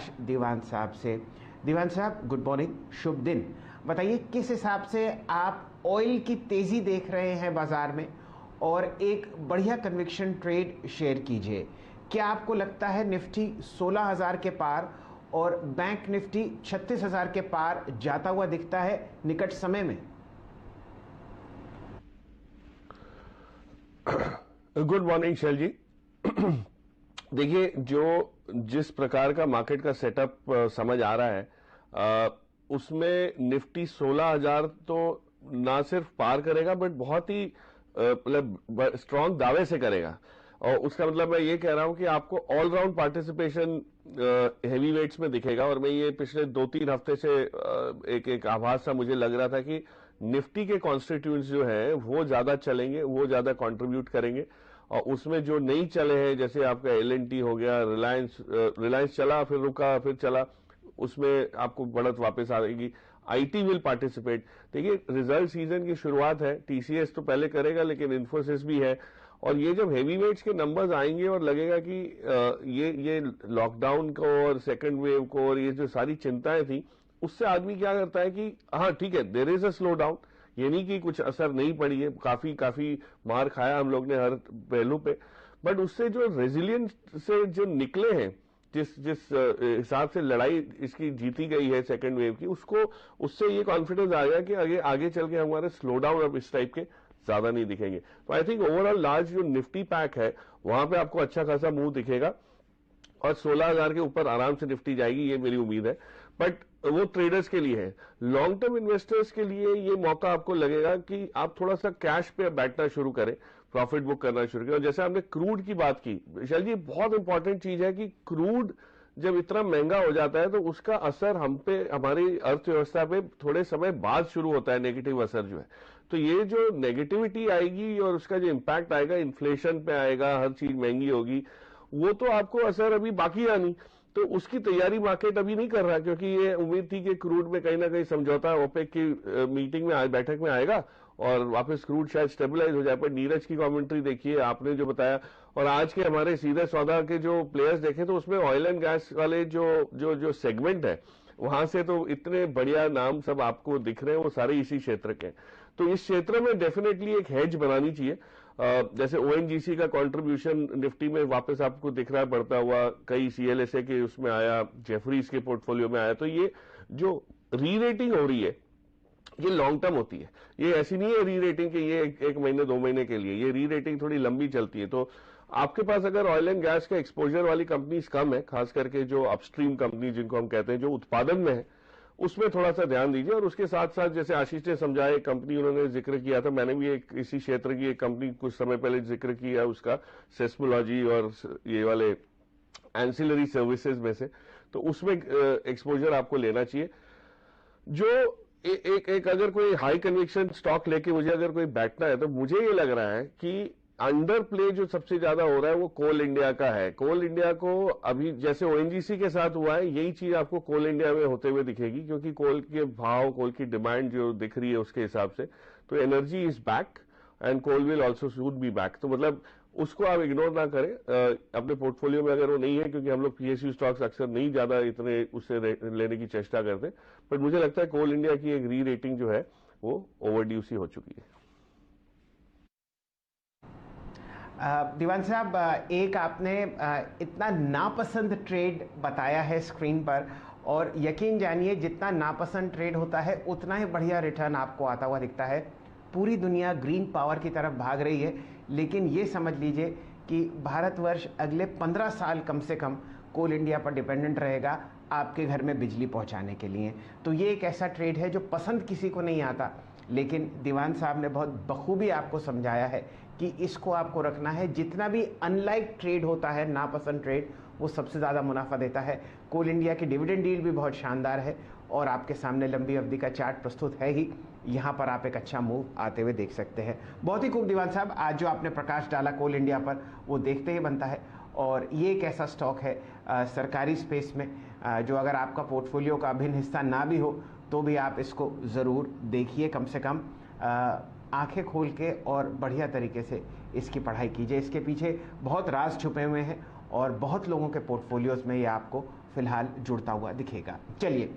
प्रकाश दीवान साहब से। दीवान साहब, गुड मॉर्निंग, शुभ दिन। बताइए किस हिसाब से आप ऑयल की तेज़ी देख रहे हैं बाज़ार में, और एक बढ़िया कन्विक्शन ट्रेड शेयर कीजिए। क्या आपको लगता है निफ्टी 16,000 के पार और बैंक निफ्टी 36,000 के पार जाता हुआ दिखता है निकट समय में? गुड मॉर्निंग शैल जी। देखिए, जिस प्रकार का मार्केट का सेटअप समझ आ रहा है, उसमें निफ्टी 16,000 तो ना सिर्फ पार करेगा बट बहुत ही मतलब स्ट्रांग दावे से करेगा। और उसका मतलब मैं ये कह रहा हूं कि आपको ऑलराउंड पार्टिसिपेशन हेवी वेट्स में दिखेगा। और मैं ये पिछले 2-3 हफ्ते से एक आभास सा मुझे लग रहा था कि निफ्टी के कॉन्स्टिट्यूएंट्स जो है वो ज्यादा चलेंगे, वो ज्यादा कंट्रीब्यूट करेंगे। और उसमें जो नहीं चले हैं, जैसे आपका एल&टी हो गया, रिलायंस चला फिर रुका फिर चला, उसमें आपको बढ़त वापस आएगी। IT will participate. देखिए, रिजल्ट सीजन की शुरुआत है, टीसीएस तो पहले करेगा लेकिन इन्फोसिस भी है। और ये जब हेवी वेट्स के नंबर्स आएंगे और लगेगा कि ये लॉकडाउन को और सेकंड वेव को और ये जो सारी चिंताएं थी, उससे आदमी क्या करता है कि हाँ ठीक है, there is a slow down. ये नहीं कि कुछ असर नहीं पड़ी है, काफी मार खाया हम लोग ने हर पहलू पे, बट उससे जो रेजिलियंस से जो निकले हैं, जिस जिस हिसाब से लड़ाई इसकी जीती गई है सेकंड वेव की, उससे ये कॉन्फिडेंस आ गया कि आगे चल के हमारे स्लो डाउन अब इस टाइप के ज्यादा नहीं दिखेंगे। तो आई थिंक ओवरऑल लार्ज जो निफ्टी पैक है वहां पे आपको अच्छा खासा मूव दिखेगा और 16,000 के ऊपर आराम से निफ्टी जाएगी, ये मेरी उम्मीद है। बट वो ट्रेडर्स के लिए है। लॉन्ग टर्म इन्वेस्टर्स के लिए ये मौका आपको लगेगा कि आप थोड़ा सा कैश पे बैठना शुरू करें, प्रॉफिट बुक करना शुरू करें। और जैसे आपने क्रूड की बात की विशाल जी, बहुत इंपॉर्टेंट चीज है कि क्रूड जब इतना महंगा हो जाता है तो उसका असर हम पे, हमारी अर्थव्यवस्था पे थोड़े समय बाद शुरू होता है, नेगेटिव असर जो है। तो ये जो नेगेटिविटी आएगी और उसका जो इंपैक्ट आएगा, इन्फ्लेशन पे आएगा, हर चीज महंगी होगी, वो तो आपको असर अभी बाकी आनी। तो उसकी तैयारी मार्केट अभी नहीं कर रहा, क्योंकि ये उम्मीद थी कि क्रूड में कहीं ना कहीं समझौता ओपेक की मीटिंग में बैठक में आएगा और वापस क्रूड शायद स्टेबलाइज हो जाए। पर नीरज की कमेंट्री देखिए, आपने जो बताया, और आज के हमारे सीधे सौदा के जो प्लेयर्स देखे तो उसमें ऑयल एंड गैस वाले जो सेगमेंट है, वहां से तो इतने बढ़िया नाम सब आपको दिख रहे हैं, वो सारे इसी क्षेत्र के। तो इस क्षेत्र में डेफिनेटली एक हेज बनानी चाहिए। जैसे ओएनजीसी का कंट्रीब्यूशन निफ्टी में वापस आपको दिख रहा है बढ़ता हुआ, कई सीएलएसए के उसमें आया, जेफरीज के पोर्टफोलियो में आया। तो ये जो री रेटिंग हो रही है ये लॉन्ग टर्म होती है, ये ऐसी नहीं है री रेटिंग कि ये एक महीने 2 महीने के लिए, ये री रेटिंग थोड़ी लंबी चलती है। तो आपके पास अगर ऑयल एंड गैस का एक्सपोजर वाली कंपनीज कम है, खास करके जो अपस्ट्रीम कंपनी जिनको हम कहते हैं, जो उत्पादन में है, उसमें थोड़ा सा ध्यान दीजिए। और उसके साथ साथ जैसे आशीष ने समझाया, एक कंपनी उन्होंने जिक्र किया था, मैंने भी एक इसी क्षेत्र की एक कंपनी कुछ समय पहले जिक्र किया, उसका सेस्मोलॉजी और ये वाले एंसिलरी सर्विसेज में से, तो उसमें एक्सपोजर आपको लेना चाहिए। जो एक अगर कोई हाई कन्विक्शन स्टॉक लेके मुझे अगर कोई बैठना है, तो मुझे ये लग रहा है कि अंडर प्ले जो सबसे ज्यादा हो रहा है वो कोल इंडिया का है। कोल इंडिया को अभी जैसे ओएनजीसी के साथ हुआ है, यही चीज आपको कोल इंडिया में होते हुए दिखेगी, क्योंकि कोल के भाव, कोल की डिमांड जो दिख रही है उसके हिसाब से, तो energy is back and coal will also suit be back. तो मतलब उसको आप इग्नोर ना करें अपने पोर्टफोलियो में अगर वो नहीं है, क्योंकि हम लोग पीएसयू स्टॉक्स अक्सर नहीं ज्यादा इतने उससे लेने की चेष्टा करते, बट मुझे लगता है कोल इंडिया की एक री रेटिंग जो है वो ओवरड्यू सी हो चुकी है। दीवान साहब, एक आपने इतना नापसंद ट्रेड बताया है स्क्रीन पर, और यकीन जानिए जितना नापसंद ट्रेड होता है उतना ही बढ़िया रिटर्न आपको आता हुआ दिखता है। पूरी दुनिया ग्रीन पावर की तरफ भाग रही है, लेकिन ये समझ लीजिए कि भारतवर्ष अगले 15 साल कम से कम कोल इंडिया पर डिपेंडेंट रहेगा आपके घर में बिजली पहुंचाने के लिए। तो ये एक ऐसा ट्रेड है जो पसंद किसी को नहीं आता, लेकिन दीवान साहब ने बहुत बखूबी आपको समझाया है कि इसको आपको रखना है। जितना भी अनलाइक ट्रेड होता है, नापसंद ट्रेड, वो सबसे ज़्यादा मुनाफा देता है। कोल इंडिया की डिविडेंड डील भी बहुत शानदार है और आपके सामने लंबी अवधि का चार्ट प्रस्तुत है ही, यहाँ पर आप एक अच्छा मूव आते हुए देख सकते हैं। बहुत ही खूब दीवान साहब, आज जो आपने प्रकाश डाला कोल इंडिया पर, वो देखते ही बनता है। और ये एक ऐसा स्टॉक है सरकारी स्पेस में जो अगर आपका पोर्टफोलियो का अभिन्न हिस्सा ना भी हो तो भी आप इसको ज़रूर देखिए, कम से कम आंखें खोल के और बढ़िया तरीके से इसकी पढ़ाई कीजिए। इसके पीछे बहुत राज छुपे हुए हैं और बहुत लोगों के पोर्टफोलियोज़ में ये आपको फिलहाल जुड़ता हुआ दिखेगा। चलिए